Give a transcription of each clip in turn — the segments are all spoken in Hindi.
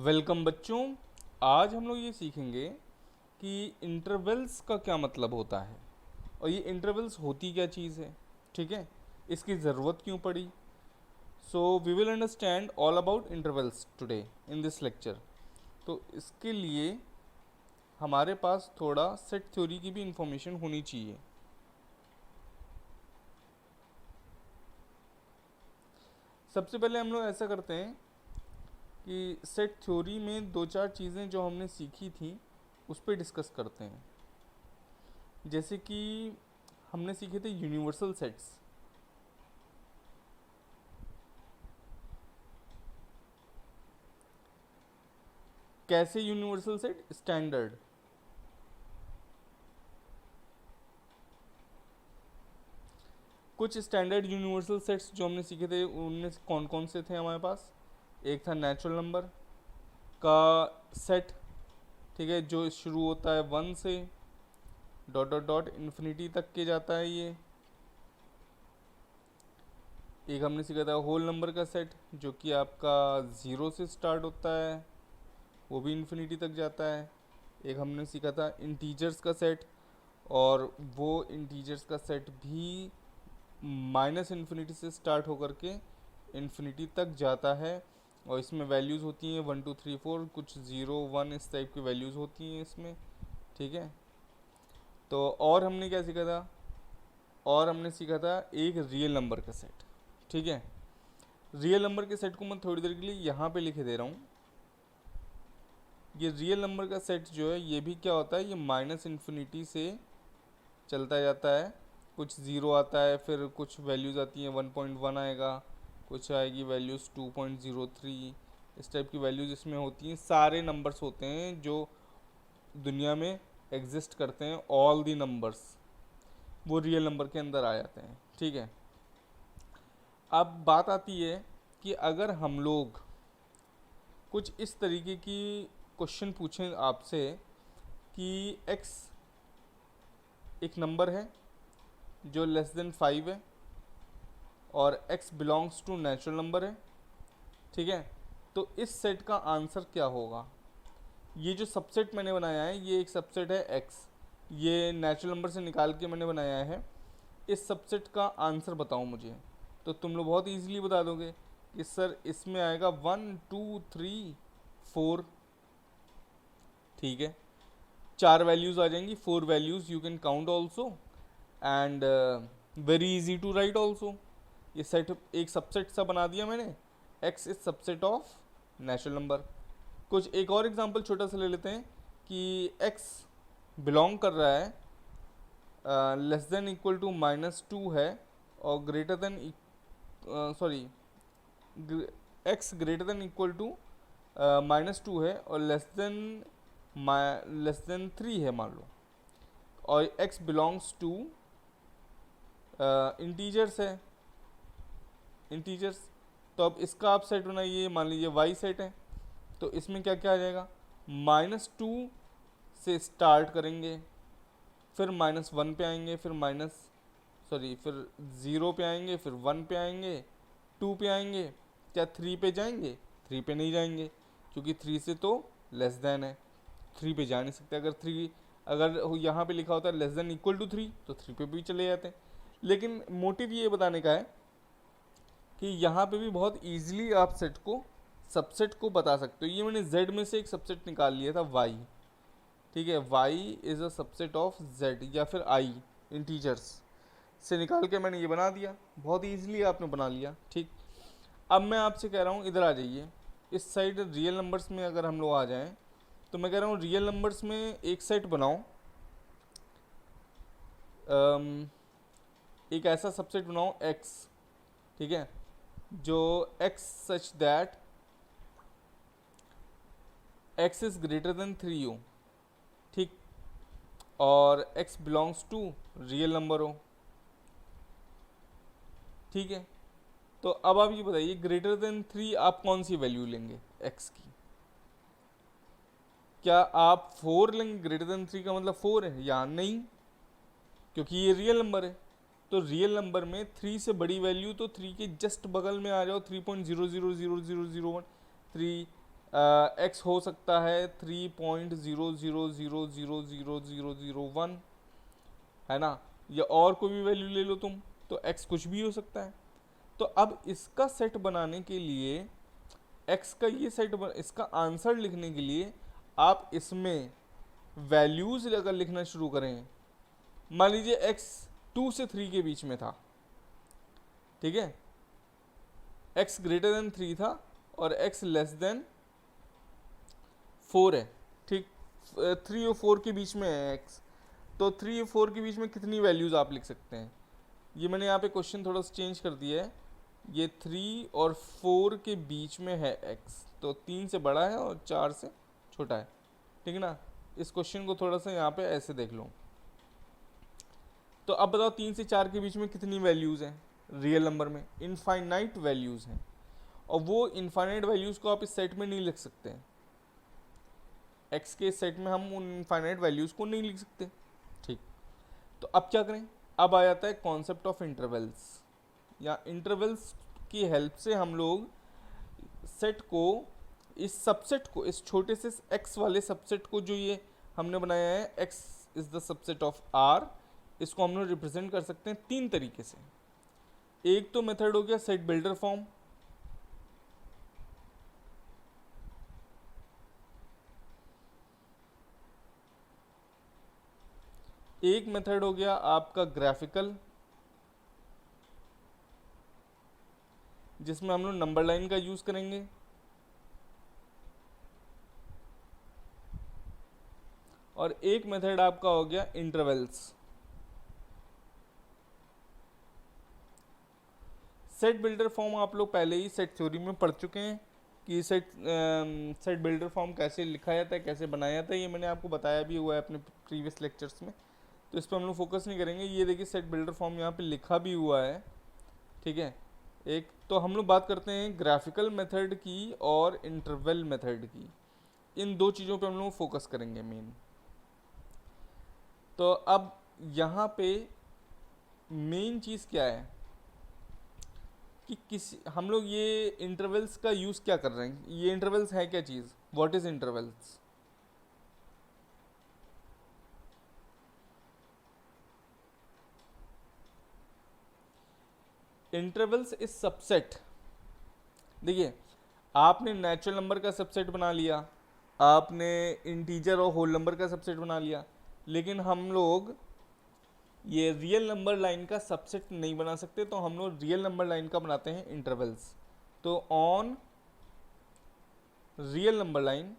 वेलकम बच्चों। आज हम लोग ये सीखेंगे कि इंटरवल्स का क्या मतलब होता है और ये इंटरवल्स होती क्या चीज़ है। ठीक है, इसकी ज़रूरत क्यों पड़ी। So we will understand all about intervals today in this lecture. तो इसके लिए हमारे पास थोड़ा सेट थ्योरी की भी इंफॉर्मेशन होनी चाहिए। सबसे पहले हम लोग ऐसा करते हैं कि सेट थ्योरी में दो चार चीज़ें जो हमने सीखी थी उस पर डिस्कस करते हैं। जैसे कि हमने सीखे थे यूनिवर्सल सेट्स। कैसे यूनिवर्सल सेट? स्टैंडर्ड। कुछ स्टैंडर्ड यूनिवर्सल सेट्स जो हमने सीखे थे उनमें से कौन कौन से थे हमारे पास। एक था नेचुरल नंबर का सेट, ठीक है, जो शुरू होता है 1 से डॉट डॉट डॉट इन्फिनिटी तक के जाता है ये। एक हमने सीखा था होल नंबर का सेट जो कि आपका 0 से स्टार्ट होता है, वो भी इन्फिनिटी तक जाता है। एक हमने सीखा था इंटीजर्स का सेट, और वो इंटीजर्स का सेट भी माइनस इन्फिनिटी से स्टार्ट होकर के इन्फिनिटी तक जाता है, और इसमें वैल्यूज़ होती हैं 1 2 3 4, कुछ 0 1 इस टाइप की वैल्यूज़ होती हैं इसमें। ठीक है, तो और हमने क्या सीखा था? और हमने सीखा था एक रियल नंबर का सेट। ठीक है, रियल नंबर के सेट को मैं थोड़ी देर के लिए यहाँ पे लिखे दे रहा हूँ। ये रियल नंबर का सेट जो है ये भी क्या होता है, ये माइनस इन्फिनिटी से चलता जाता है। कुछ ज़ीरो आता है, फिर कुछ वैल्यूज़ आती हैं 1.1 आएगा, कुछ आएगी वैल्यूज़ 2.03, इस टाइप की वैल्यूज़ इसमें होती हैं। सारे नंबर्स होते हैं जो दुनिया में एग्जिस्ट करते हैं, ऑल दी नंबर्स वो रियल नंबर के अंदर आ जाते हैं। ठीक है, अब बात आती है कि अगर हम लोग कुछ इस तरीके की क्वेश्चन पूछें आपसे कि x एक नंबर है जो लेस देन 5 है और x belongs to natural number है। ठीक है, तो इस सेट का आंसर क्या होगा? ये जो सबसेट मैंने बनाया है ये एक सबसेट है x, ये नेचुरल नंबर से निकाल के मैंने बनाया है। इस सबसेट का आंसर बताओ मुझे। तो तुम लोग बहुत इजीली बता दोगे कि सर इसमें आएगा 1 2 3 4। ठीक है, चार वैल्यूज़ आ जाएंगी, 4 values you can count also, and very easy to write also. ये सेट एक सबसेट सा बना दिया मैंने, x is subset of natural number. कुछ एक और एग्जांपल छोटा सा ले लेते हैं कि x बिलोंग कर रहा है लेस देन इक्वल टू -2 है, और greater than sorry x greater than equal to -2 है और लेस देन 3 है मान लो, और x बिलोंग्स टू इंटीजर्स है, इंटीजर्स। तो अब इसका आप सेट बनाइए, मान लीजिए y सेट है, तो इसमें क्या क्या आ जाएगा? -2 से स्टार्ट करेंगे, फिर -1 पे आएंगे, फिर 0 पे आएंगे, फिर 1 पे आएंगे, 2 पे आएंगे। क्या 3 पे जाएंगे? 3 पे नहीं जाएंगे क्योंकि 3 से तो लेस देन है, 3 पे जा नहीं सकते। अगर यहाँ पे लिखा होता है लेस देन इक्वल टू 3 तो 3 पे भी चले जाते हैं। लेकिन मोटिव ये बताने का है कि यहाँ पे भी बहुत ईजिली आप सेट को सबसेट को बता सकते हो। ये मैंने z में से एक सबसेट निकाल लिया था y। ठीक है, y is a subset of z, या फिर i इंटीजर्स से निकाल के मैंने ये बना दिया। बहुत ईजिली आपने बना लिया। ठीक, अब मैं आपसे कह रहा हूँ इधर आ जाइए, इस साइड रियल नंबर्स में अगर हम लोग आ जाएं, तो मैं कह रहा हूँ रियल नंबर्स में एक सेट बनाओ, एक ऐसा सबसेट बनाओ x, ठीक है, जो x such that x is greater than 3 हो। ठीक, और x belongs to real number हो। ठीक है, तो अब आप ये बताइए ग्रेटर देन 3 आप कौन सी वैल्यू लेंगे x की? क्या आप 4 लेंगे? ग्रेटर देन 3 का मतलब 4 है या नहीं, क्योंकि ये रियल नंबर है। तो रियल नंबर में 3 से बड़ी वैल्यू तो 3 के जस्ट बगल में आ जाओ, 3.0000001, 3 एक्स हो सकता है 3.00000001, है ना, या और कोई भी वैल्यू ले लो तुम, तो एक्स कुछ भी हो सकता है। तो अब इसका सेट बनाने के लिए, एक्स का ये इसका आंसर लिखने के लिए आप इसमें वैल्यूज अगर लिखना शुरू करें, मान लीजिए एक्स 2 से 3 के बीच में था, ठीक है, एक्स ग्रेटर देन 3 था और एक्स लेस देन 4 है, ठीक, 3 और 4 के बीच में है एक्स, तो 3 और 4 के बीच में कितनी वैल्यूज़ आप लिख सकते हैं। ये मैंने यहाँ पे क्वेश्चन थोड़ा सा चेंज कर दिया है, ये 3 और 4 के बीच में है एक्स, तो 3 से बड़ा है और 4 से छोटा है, ठीक है ना। इस क्वेश्चन को थोड़ा सा यहाँ पे ऐसे देख लो। तो अब बताओ 3 से 4 के बीच में कितनी वैल्यूज़ हैं रियल नंबर में, इनफाइनाइट वैल्यूज़ हैं, और वो इनफाइनाइट वैल्यूज़ को आप इस सेट में नहीं लिख सकते हैं, एक्स के सेट में हम उन इनफाइनाइट वैल्यूज़ को नहीं लिख सकते, ठीक। तो अब क्या करें, अब आ जाता है कॉन्सेप्ट ऑफ इंटरवल्स, या इंटरवल्स की हेल्प से हम लोग सेट को, इस सबसेट को, इस छोटे से एक्स वाले सबसेट को जो ये हमने बनाया है, X is the subset of R, इसको हम लोग रिप्रेजेंट कर सकते हैं 3 तरीके से। एक तो मेथड हो गया सेट बिल्डर फॉर्म, एक मेथड हो गया आपका ग्राफिकल, जिसमें हम लोग नंबर लाइन का यूज करेंगे, और एक मेथड आपका हो गया इंटरवल्स। सेट बिल्डर फॉर्म आप लोग पहले ही सेट थ्योरी में पढ़ चुके हैं कि सेट बिल्डर फॉर्म कैसे लिखा जाता है, कैसे बनाया जाता है, ये मैंने आपको बताया भी हुआ है अपने प्रीवियस लेक्चर्स में, तो इस पर हम लोग फोकस नहीं करेंगे। ये देखिए सेट बिल्डर फॉर्म यहाँ पे लिखा भी हुआ है, ठीक है। एक तो हम लोग बात करते हैं ग्राफिकल मेथड की और इंटरवल मेथड की, इन दो चीज़ों पे हम लोग फोकस करेंगे मेन। तो अब यहाँ पे मेन चीज़ क्या है कि किसी हम लोग ये इंटरवल्स का यूज़ क्या कर रहे हैं, ये इंटरवल्स है क्या चीज़, what is intervals. Intervals is subset, देखिए आपने नेचुरल नंबर का सबसेट बना लिया, आपने इंटीजर और होल नंबर का सबसेट बना लिया, लेकिन हम लोग ये रियल नंबर लाइन का सबसेट नहीं बना सकते, तो हम लोग रियल नंबर लाइन का बनाते हैं इंटरवल्स। तो on real number line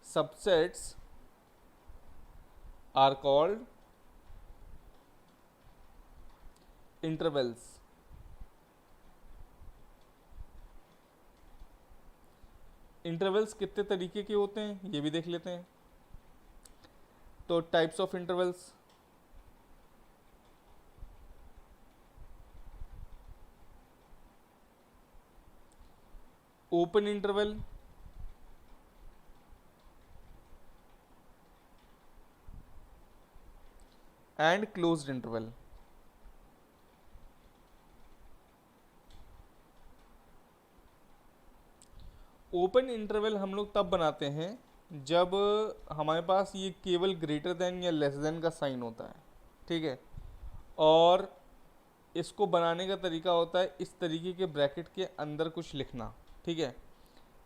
subsets are called intervals। Intervals कितने तरीके के होते हैं ये भी देख लेते हैं। तो types of intervals, open interval, and closed interval. Open interval हम लोग तब बनाते हैं जब हमारे पास ये केवल ग्रेटर देन या लेस देन का साइन होता है, ठीक है, और इसको बनाने का तरीका होता है इस तरीके के ब्रैकेट के अंदर कुछ लिखना, ठीक है,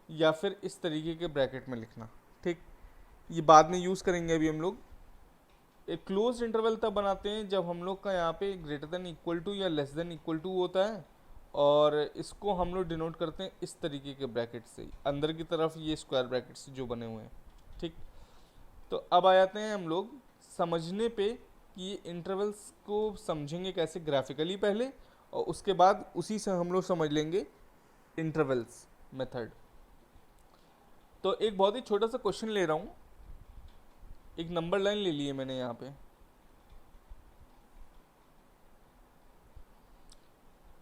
या फिर इस तरीके के ब्रैकेट में लिखना, ठीक। ये बाद में यूज़ करेंगे अभी हम लोग। एक क्लोज इंटरवल तब बनाते हैं जब हम लोग का यहाँ पे ग्रेटर देन इक्वल टू या लेस देन इक्वल टू होता है, और इसको हम लोग डिनोट करते हैं इस तरीके के ब्रैकेट से, अंदर की तरफ ये स्क्वायर ब्रैकेट्स जो बने हुए हैं, ठीक। तो अब आ जाते हैं हम लोग समझने पे कि ये इंटरवल्स को समझेंगे कैसे ग्राफिकली पहले, और उसके बाद उसी से हम लोग समझ लेंगे इंटरवल्स मेथड। तो एक बहुत ही छोटा सा क्वेश्चन ले रहा हूँ, एक नंबर लाइन ले ली है मैंने यहाँ पे,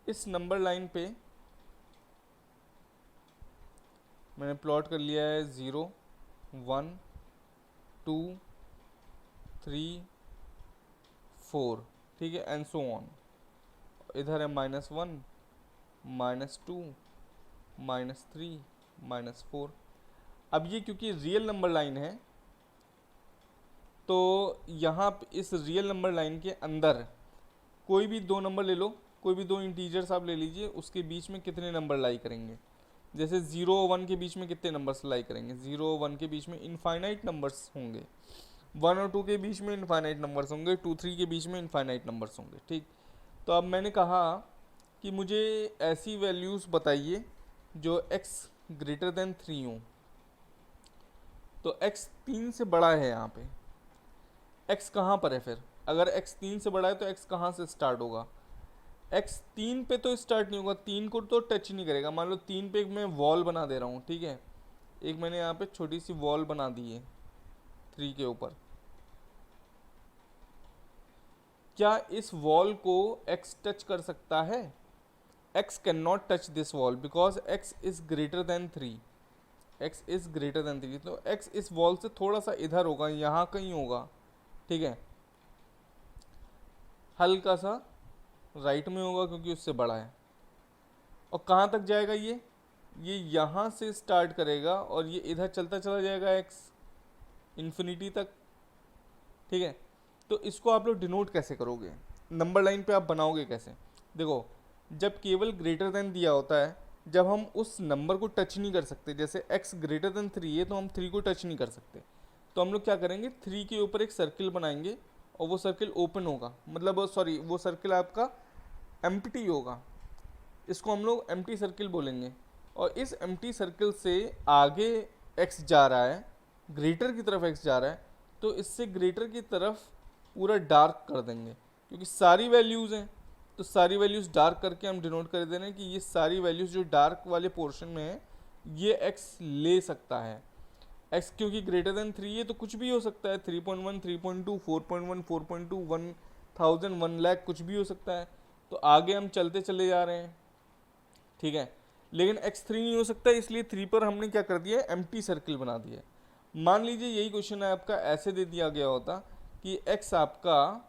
इस नंबर लाइन पे मैंने प्लॉट कर लिया है 0 1 2 3 4, ठीक है, एंड सो ऑन। इधर है -1, -2, -3, -4। अब ये क्योंकि रियल नंबर लाइन है, तो यहाँ इस रियल नंबर लाइन के अंदर कोई भी दो नंबर ले लो, कोई भी दो इंटीजर्स आप ले लीजिए, उसके बीच में कितने नंबर लाई करेंगे। जैसे 0 और 1 के बीच में कितने नंबर्स लाई करेंगे, 0 और 1 के बीच में इनफाइनाइट नंबर्स होंगे, 1 और 2 के बीच में इनफाइनाइट नंबर्स होंगे, 2 3 के बीच में इनफाइनाइट नंबर्स होंगे, ठीक। तो अब मैंने कहा कि मुझे ऐसी वैल्यूज़ बताइए जो x ग्रेटर देन 3 हो। तो x 3 से बड़ा है, यहाँ पे x कहाँ पर है फिर? अगर x 3 से बड़ा है तो x कहाँ से स्टार्ट होगा? x 3 पे तो स्टार्ट नहीं होगा, 3 को तो टच नहीं करेगा। मान लो 3 पे एक मैं वॉल बना दे रहा हूँ, ठीक है, एक मैंने यहाँ पे छोटी सी वॉल बना दी है 3 के ऊपर। क्या इस वॉल को x टच कर सकता है? x can not touch this wall because x is greater than 3, x is greater than 3। तो x इस वॉल से थोड़ा सा इधर होगा, यहाँ कहीं होगा, ठीक है, हल्का सा राइट में होगा क्योंकि उससे बड़ा है। और कहाँ तक जाएगा ये यहाँ से स्टार्ट करेगा और ये इधर चलता चला जाएगा x इन्फिनिटी तक, ठीक है। तो इसको आप लोग डिनोट कैसे करोगे, नंबर लाइन पे आप बनाओगे कैसे? देखो, जब केवल ग्रेटर देन दिया होता है, जब हम उस नंबर को टच नहीं कर सकते, जैसे x ग्रेटर देन 3 है तो हम 3 को टच नहीं कर सकते, तो हम लोग क्या करेंगे, 3 के ऊपर एक सर्किल बनाएंगे और वो सर्किल ओपन होगा, मतलब सॉरी वो सर्किल आपका एम्प्टी होगा, इसको हम लोग एम्प्टी सर्किल बोलेंगे। और इस एम्प्टी सर्किल से आगे x जा रहा है, ग्रेटर की तरफ x जा रहा है, तो इससे ग्रेटर की तरफ पूरा डार्क कर देंगे क्योंकि सारी वैल्यूज़ हैं, तो सारी वैल्यूज़ डार्क करके हम डिनोट कर दे रहे हैं कि ये सारी वैल्यूज़ जो डार्क वाले पोर्शन में है ये x ले सकता है। x क्योंकि ग्रेटर देन 3 है तो कुछ भी हो सकता है, 3.1, 3.2, 4.1, 4.2, 1000, 1 लाख, कुछ भी हो सकता है। तो आगे हम चलते चले जा रहे हैं, ठीक है, लेकिन x3 नहीं हो सकता, इसलिए 3 पर हमने क्या कर दिया, एम्प्टी सर्किल बना दिया। मान लीजिए यही क्वेश्चन है आपका, ऐसे दे दिया गया होता कि x आपका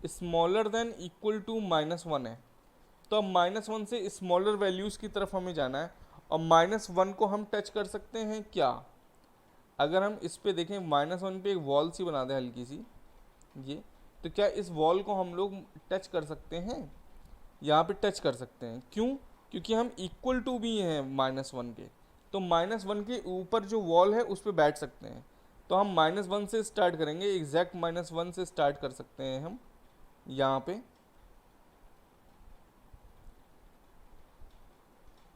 स्मॉलर देन इक्वल टू -1 है, तो अब -1 से स्मॉलर वैल्यूज़ की तरफ हमें जाना है और -1 को हम टच कर सकते हैं क्या? अगर हम इस पे देखें, -1 पे एक वॉल सी बना दें हल्की सी, ये, तो क्या इस वॉल को हम लोग टच कर सकते हैं? यहाँ पे टच कर सकते हैं, क्यों? क्योंकि हम इक्वल टू भी हैं -1 के, तो -1 के ऊपर जो वॉल है उस पर बैठ सकते हैं। तो हम -1 से स्टार्ट करेंगे, एग्जैक्ट -1 से स्टार्ट कर सकते हैं हम यहाँ पे,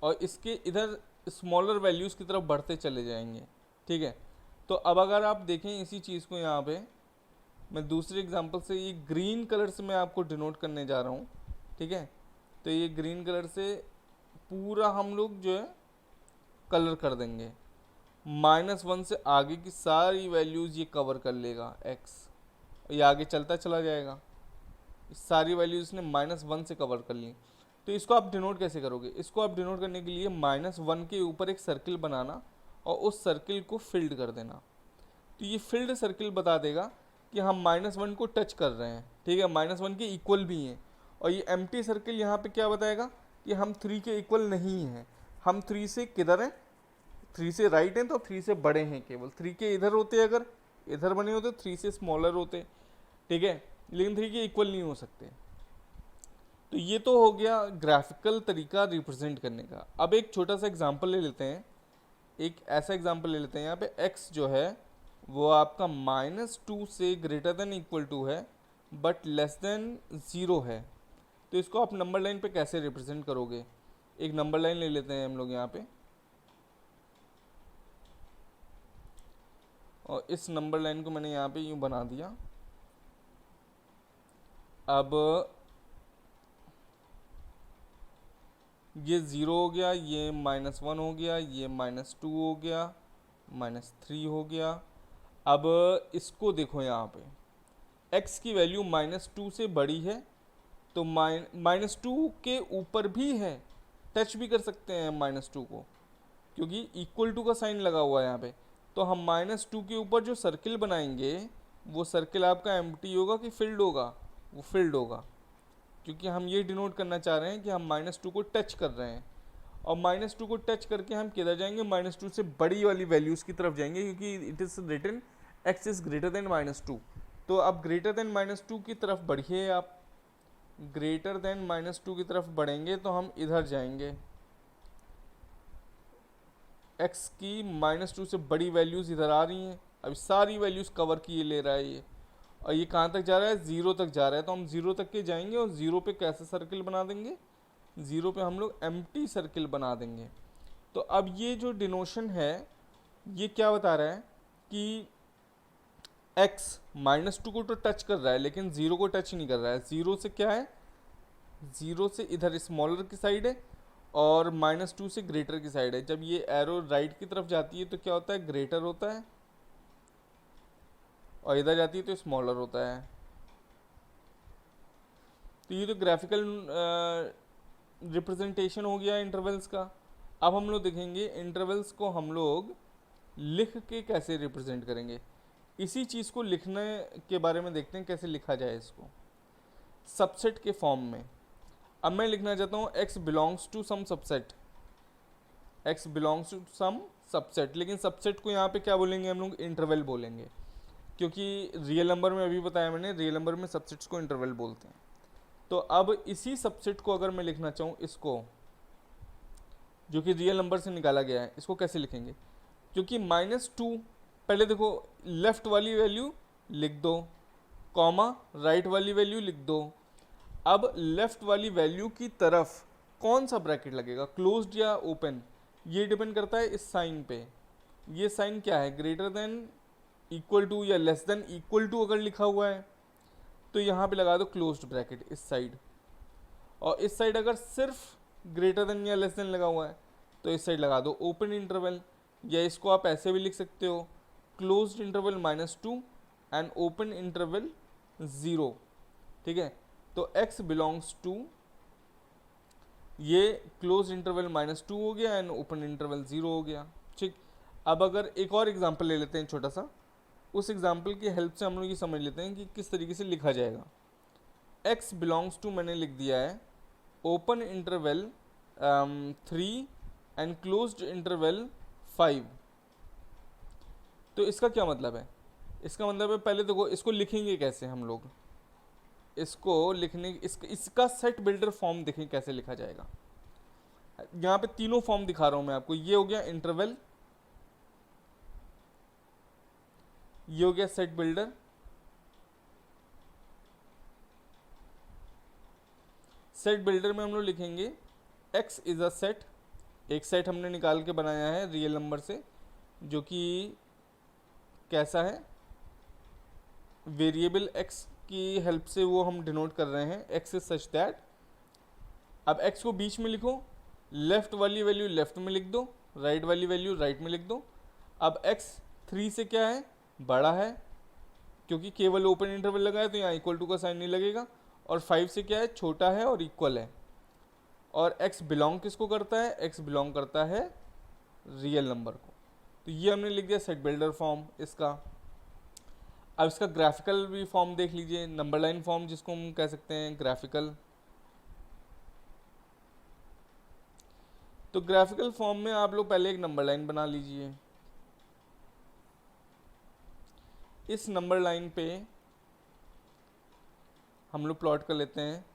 और इसके इधर स्मॉलर वैल्यूज़ की तरफ बढ़ते चले जाएंगे, ठीक है। तो अब अगर आप देखें इसी चीज़ को, यहाँ पे मैं दूसरे एग्जांपल से ये ग्रीन कलर से मैं आपको डिनोट करने जा रहा हूँ, ठीक है। तो ये ग्रीन कलर से पूरा हम लोग जो है कलर कर देंगे, -1 से आगे की सारी वैल्यूज़ ये कवर कर लेगा x, ये आगे चलता चला जाएगा, सारी वैल्यूज़ ने -1 से कवर कर ली। तो इसको आप डिनोट कैसे करोगे? इसको आप डिनोट करने के लिए -1 के ऊपर एक सर्किल बनाना और उस सर्किल को फिल्ड कर देना, तो ये फिल्ड सर्किल बता देगा कि हम -1 को टच कर रहे हैं, ठीक है, -1 के इक्वल भी हैं। और ये एम्प्टी सर्किल यहाँ पे क्या बताएगा कि हम 3 के इक्वल नहीं हैं, हम 3 से किधर हैं, 3 से राइट हैं, तो 3 से बड़े हैं, केवल 3 के इधर होते, अगर इधर बने होते 3 से स्मॉलर होते, ठीक है, लेकिन 3 के इक्वल नहीं हो सकते। तो ये तो हो गया ग्राफिकल तरीका रिप्रेजेंट करने का। अब एक छोटा सा एग्जांपल ले लेते हैं, एक ऐसा एग्जांपल ले लेते हैं, यहाँ पे x जो है वो आपका -2 से ग्रेटर देन इक्वल टू है बट लेस देन 0 है। तो इसको आप नंबर लाइन पे कैसे रिप्रेजेंट करोगे? एक नंबर लाइन ले लेते हैं हम लोग यहाँ पे, और इस नंबर लाइन को मैंने यहाँ पे यूँ बना दिया। अब ये 0 हो गया, ये -1 हो गया, ये -2 हो गया, -3 हो गया। अब इसको देखो, यहाँ पे x की वैल्यू -2 से बड़ी है, तो -2 के ऊपर भी है, टच भी कर सकते हैं -2 को, क्योंकि इक्वल टू का साइन लगा हुआ है यहाँ पे। तो हम -2 के ऊपर जो सर्किल बनाएंगे वो सर्किल आपका एम्प्टी होगा कि फिल्ड होगा? वो फिल्ड होगा, क्योंकि हम ये डिनोट करना चाह रहे हैं कि हम -2 को टच कर रहे हैं। और -2 को टच करके हम किधर जाएंगे, -2 से बड़ी वाली वैल्यूज़ की तरफ जाएंगे, क्योंकि it is written x is greater than -2। तो अब ग्रेटर देन -2 की तरफ बढ़िए आप, ग्रेटर देन -2 की तरफ बढ़ेंगे तो हम इधर जाएंगे, x की -2 से बड़ी वैल्यूज़ इधर आ रही हैं, अब सारी वैल्यूज़ कवर किए ले रहा है ये, और ये कहाँ तक जा रहा है, 0 तक जा रहा है। तो हम 0 तक के जाएंगे और 0 पे कैसे सर्किल बना देंगे, 0 पे हम लोग एम्प्टी सर्किल बना देंगे। तो अब ये जो डिनोशन है ये क्या बता रहा है कि x -2 को तो टच कर रहा है लेकिन 0 को टच नहीं कर रहा है। 0 से क्या है, 0 से इधर स्मॉलर की साइड है और -2 से ग्रेटर की साइड है। जब ये एरो राइट की तरफ जाती है तो क्या होता है, ग्रेटर होता है, और इधर जाती है तो स्मॉलर होता है। तो ये तो ग्राफिकल रिप्रेजेंटेशन हो गया इंटरवल्स का। अब हम लोग देखेंगे इंटरवल्स को हम लोग लिख के कैसे रिप्रेजेंट करेंगे। इसी चीज़ को लिखने के बारे में देखते हैं कैसे लिखा जाए इसको सबसेट के फॉर्म में। अब मैं लिखना चाहता हूँ x belongs to some subset, x belongs to some subset, लेकिन सबसेट को यहाँ पे क्या बोलेंगे हम लोग, इंटरवल बोलेंगे, क्योंकि रियल नंबर में अभी बताया मैंने, रियल नंबर में सबसेट्स को इंटरवल बोलते हैं। तो अब इसी सबसेट को अगर मैं लिखना चाहूँ, इसको जो कि रियल नंबर से निकाला गया है, इसको कैसे लिखेंगे, क्योंकि -2 पहले देखो लेफ्ट वाली वैल्यू लिख दो, कॉमा राइट वाली वैल्यू लिख दो। अब लेफ्ट वाली वैल्यू की तरफ कौन सा ब्रैकेट लगेगा, क्लोज्ड या ओपन, ये डिपेंड करता है इस साइन पे। ये साइन क्या है, ग्रेटर देन इक्वल टू या लेस देन इक्वल टू अगर लिखा हुआ है तो यहाँ पे लगा दो क्लोज्ड ब्रैकेट इस साइड, और इस साइड अगर सिर्फ ग्रेटर देन या लेस देन लगा हुआ है तो इस साइड लगा दो ओपन इंटरवल, या इसको आप ऐसे भी लिख सकते हो, closed interval -2 and open interval 0। ठीक है, तो x बिलोंग्स टू ये क्लोज इंटरवल -2 हो गया एंड ओपन इंटरवल 0 हो गया। ठीक, अब अगर एक और एग्जांपल ले लेते हैं छोटा सा, उस एग्जांपल की हेल्प से हम लोग ये समझ लेते हैं कि किस तरीके से लिखा जाएगा। x बिलोंग्स टू मैंने लिख दिया है open interval 3 and closed interval 5। तो इसका क्या मतलब है, इसका मतलब है पहले देखो इसको लिखेंगे कैसे हम लोग, इसको लिखने इसका सेट बिल्डर फॉर्म देखें कैसे लिखा जाएगा। यहाँ पे तीनों फॉर्म दिखा रहा हूँ मैं आपको, ये हो गया इंटरवल, ये हो गया सेट बिल्डर, सेट बिल्डर में हम लोग लिखेंगे x इज अ सेट, एक सेट हमने निकाल के बनाया है रियल नंबर से, जो कि कैसा है, वेरिएबल x की हेल्प से वो हम डिनोट कर रहे हैं, x इज सच दैट। अब x को बीच में लिखो, लेफ्ट वाली वैल्यू लेफ्ट में लिख दो, राइट वाली वैल्यू राइट में लिख दो। अब x 3 से क्या है, बड़ा है, क्योंकि केवल ओपन इंटरवल लगा है तो यहाँ इक्वल टू का साइन नहीं लगेगा, और 5 से क्या है, छोटा है और इक्वल है। और x बिलोंग किसको करता है, x बिलोंग करता है रियल नंबर को। तो ये हमने लिख दिया सेट बिल्डर फॉर्म इसका। अब इसका ग्राफिकल भी फॉर्म देख लीजिए, नंबर लाइन फॉर्म जिसको हम कह सकते हैं ग्राफिकल। तो ग्राफिकल फॉर्म में आप लोग पहले एक नंबर लाइन बना लीजिए, इस नंबर लाइन पे हम लोग प्लॉट कर लेते हैं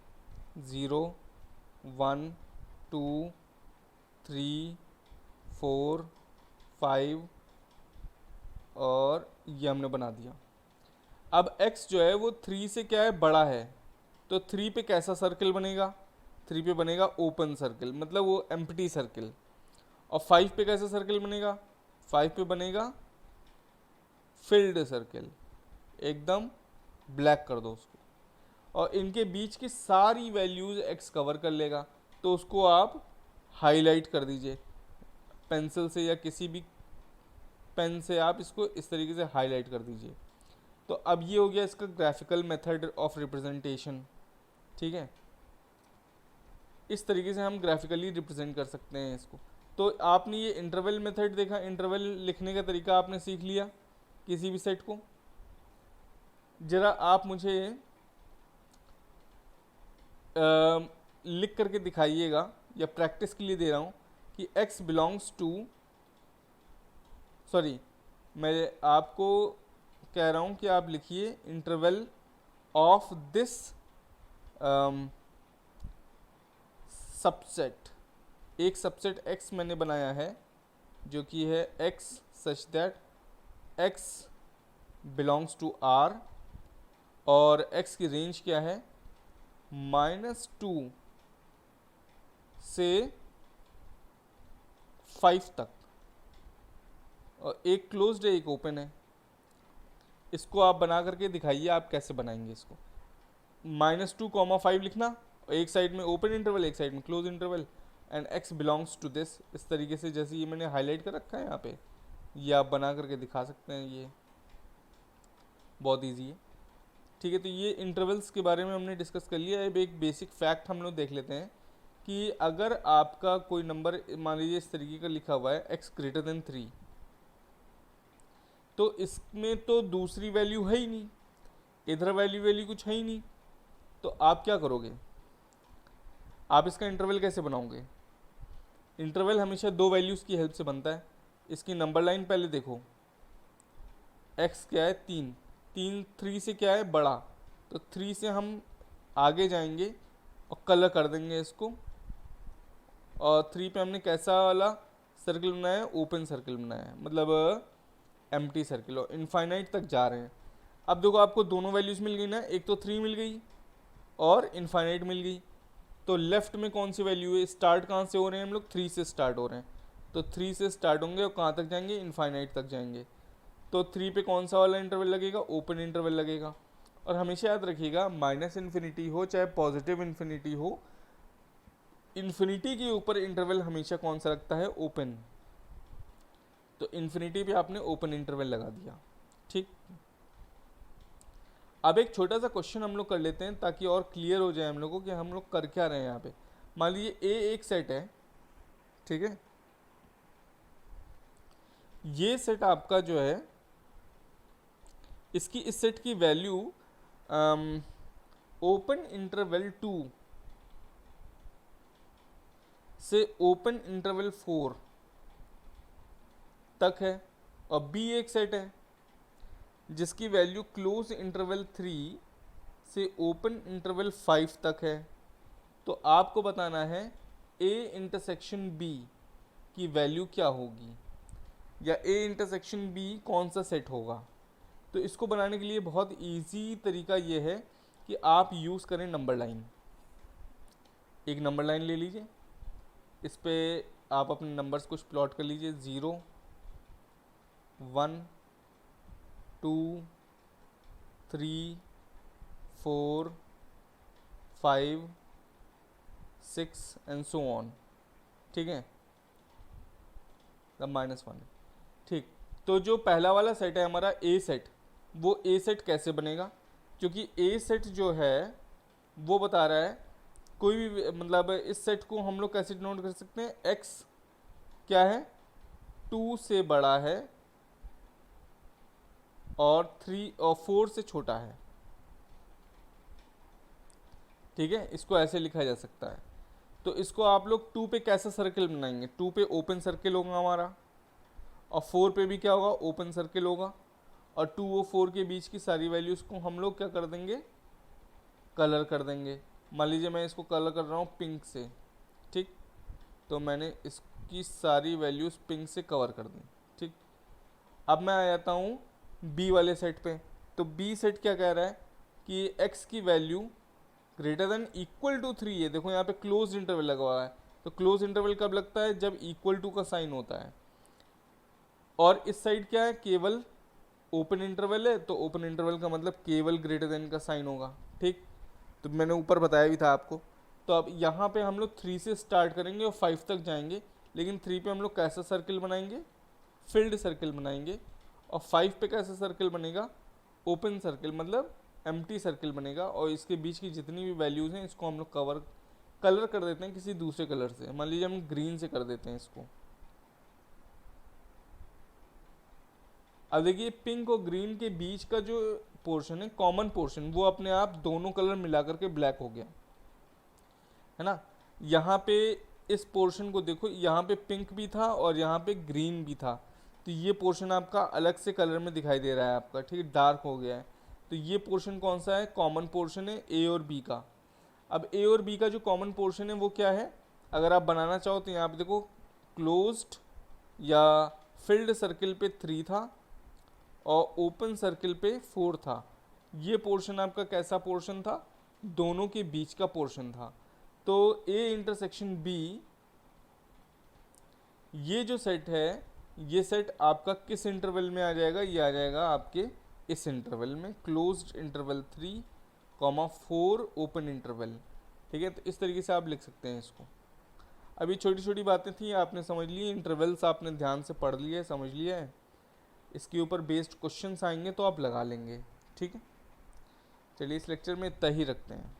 0 1 2 3 4 5, और ये हमने बना दिया। अब x जो है वो 3 से क्या है, बड़ा है, तो 3 पे कैसा सर्कल बनेगा, 3 पे बनेगा ओपन सर्कल, मतलब वो एम्प्टी सर्कल। और 5 पे कैसा सर्कल बनेगा, 5 पे बनेगा फिल्ड सर्कल, एकदम ब्लैक कर दो उसको, और इनके बीच की सारी वैल्यूज़ x कवर कर लेगा, तो उसको आप हाईलाइट कर दीजिए पेंसिल से या किसी भी पेन से, आप इसको इस तरीके से हाईलाइट कर दीजिए। तो अब ये हो गया इसका ग्राफिकल मेथड ऑफ रिप्रेजेंटेशन। ठीक है, इस तरीके से हम ग्राफिकली रिप्रेजेंट कर सकते हैं इसको। तो आपने ये इंटरवल मेथड देखा, इंटरवल लिखने का तरीका आपने सीख लिया किसी भी सेट को। ज़रा आप मुझे लिख करके दिखाइएगा, या प्रैक्टिस के लिए दे रहा हूँ कि x बिलोंग्स टू, सॉरी मैं आपको कह रहा हूँ कि आप लिखिए इंटरवल ऑफ दिस सबसेट। एक सबसेट x मैंने बनाया है जो कि है x such that x belongs to R, और x की रेंज क्या है -2 से 5 तक, और एक क्लोज्ड है एक ओपन है। इसको आप बना करके दिखाइए आप कैसे बनाएंगे इसको। -2, 5 लिखना, और एक साइड में ओपन इंटरवल एक साइड में close interval, and x belongs to this, इस तरीके से जैसे ये मैंने हाईलाइट कर रखा है यहाँ पे, ये आप बना करके दिखा सकते हैं। ये बहुत इजी है। ठीक है, तो ये इंटरवल्स के बारे में हमने डिस्कस कर लिया। अब एक बेसिक फैक्ट हम लोग देख लेते हैं कि अगर आपका कोई नंबर मान लीजिए इस तरीके का लिखा हुआ है x ग्रेटर देन 3, तो इसमें तो दूसरी वैल्यू है ही नहीं, इधर वैल्यू कुछ है ही नहीं, तो आप क्या करोगे, आप इसका इंटरवल कैसे बनाओगे। इंटरवल हमेशा दो वैल्यूज़ की हेल्प से बनता है। इसकी नंबर लाइन पहले देखो, x क्या है 3, 3 से क्या है बड़ा, तो 3 से हम आगे जाएंगे और कलर कर देंगे इसको, और 3 पे हमने कैसा वाला सर्कल बनाया है, ओपन सर्कल बनाया है, मतलब एम्प्टी सर्कल, और इनफाइनाइट तक जा रहे हैं। अब देखो आपको दोनों वैल्यूज़ मिल गई ना, एक तो 3 मिल गई और इनफाइनाइट मिल गई, तो लेफ्ट में कौन सी वैल्यू है, स्टार्ट कहाँ से हो रहे हैं हम लोग, 3 से स्टार्ट हो रहे हैं, तो 3 से स्टार्ट होंगे और कहाँ तक जाएंगे, इनफाइनाइट तक जाएंगे। तो 3 पे कौन सा वाला इंटरवल लगेगा, ओपन इंटरवल लगेगा। और हमेशा याद रखिएगा -इन्फिनिटी हो चाहे पॉजिटिव इन्फिनिटी हो, इन्फिनिटी के ऊपर इंटरवल हमेशा कौन सा लगता है, ओपन। तो इन्फिनिटी पे आपने ओपन इंटरवल लगा दिया। ठीक, अब एक छोटा सा क्वेश्चन हम लोग कर लेते हैं ताकि और क्लियर हो जाए हम लोग को कि हम लोग कर क्या रहे हैं यहाँ पे। मान लीजिए ए एक सेट है, ठीक है, ये सेट आपका जो है, इसकी इस सेट की वैल्यू ओपन इंटरवल 2 से ओपन इंटरवल 4 तक है, और बी एक सेट है जिसकी वैल्यू क्लोज इंटरवल 3 से ओपन इंटरवल 5 तक है। तो आपको बताना है ए इंटरसेक्शन बी की वैल्यू क्या होगी, या ए इंटरसेक्शन बी कौन सा सेट होगा। तो इसको बनाने के लिए बहुत इजी तरीका ये है कि आप यूज़ करें नंबर लाइन। एक नंबर लाइन ले लीजिए, इस पे आप अपने नंबर्स कुछ प्लॉट कर लीजिए, 0 1 2 3 4 5 6 एंड सो ऑन। ठीक है, -1। ठीक, तो जो पहला वाला सेट है हमारा ए सेट, वो ए सेट कैसे बनेगा, क्योंकि ए सेट जो है वो बता रहा है कोई भी, मतलब इस सेट को हम लोग कैसे डिनोट कर सकते हैं, एक्स क्या है 2 से बड़ा है और 3 और 4 से छोटा है। ठीक है, इसको ऐसे लिखा जा सकता है। तो इसको आप लोग 2 पे कैसा सर्कल बनाएंगे, 2 पे ओपन सर्कल होगा हमारा, और 4 पे भी क्या होगा, ओपन सर्कल होगा, और 2 और 4 के बीच की सारी वैल्यूज़ को हम लोग क्या कर देंगे, कलर कर देंगे। मान लीजिए मैं इसको कलर कर रहा हूँ पिंक से, ठीक, तो मैंने इसकी सारी वैल्यूज़ पिंक से कवर कर दी। ठीक, अब मैं आ जाता हूँ बी वाले सेट पे। तो बी सेट क्या कह रहा है कि x की value greater than equal to 3 है। देखो यहाँ पे क्लोज इंटरवल लगा हुआ है, तो क्लोज इंटरवल कब लगता है, जब इक्वल टू का साइन होता है। और इस साइड क्या है, केवल ओपन इंटरवल है, तो ओपन इंटरवल का मतलब केवल ग्रेटर देन का साइन होगा। ठीक, तो मैंने ऊपर बताया भी था आपको। तो अब यहाँ पे हम लोग 3 से स्टार्ट करेंगे और 5 तक जाएंगे, लेकिन 3 पे हम लोग कैसा सर्कल बनाएंगे, फिल्ड सर्कल बनाएंगे, और 5 पे कैसा सर्कल बनेगा, ओपन सर्कल, मतलब एम्प्टी सर्कल बनेगा। और इसके बीच की जितनी भी वैल्यूज़ हैं इसको हम लोग कलर कर देते हैं किसी दूसरे कलर से। मान लीजिए हम ग्रीन से कर देते हैं इसको। अब देखिए पिंक और ग्रीन के बीच का जो पोर्शन है, कॉमन पोर्शन, वो अपने आप दोनों कलर मिला करके ब्लैक हो गया। है ना। यहाँ पे इस पोर्शन को देखो, यहाँ पे पिंक भी था और यहाँ पे ग्रीन भी था, तो ये पोर्शन आपका अलग से कलर में दिखाई दे रहा है आपका, ठीक है, डार्क हो गया है। तो ये पोर्शन कौन सा है, कॉमन पोर्शन है ए और बी का। अब ए और बी का जो कॉमन पोर्शन है वो क्या है, अगर आप बनाना चाहो तो यहाँ पे देखो, क्लोज्ड या फिल्ड सर्किल पे 3 था और ओपन सर्किल पे 4 था। ये पोर्शन आपका कैसा पोर्शन था, दोनों के बीच का पोर्शन था। तो ए इंटरसेक्शन बी, ये जो सेट है, ये सेट आपका किस इंटरवल में आ जाएगा, ये आ जाएगा आपके इस इंटरवल में, क्लोज्ड इंटरवल 3, 4 ओपन इंटरवल, ठीक है। तो इस तरीके से आप लिख सकते हैं इसको। अभी छोटी छोटी बातें थी, आपने समझ ली, इंटरवल्स आपने ध्यान से पढ़ लिया है, समझ लिया है। इसके ऊपर बेस्ड क्वेश्चंस आएंगे तो आप लगा लेंगे, ठीक है। चलिए इस लेक्चर में इतना ही रखते हैं।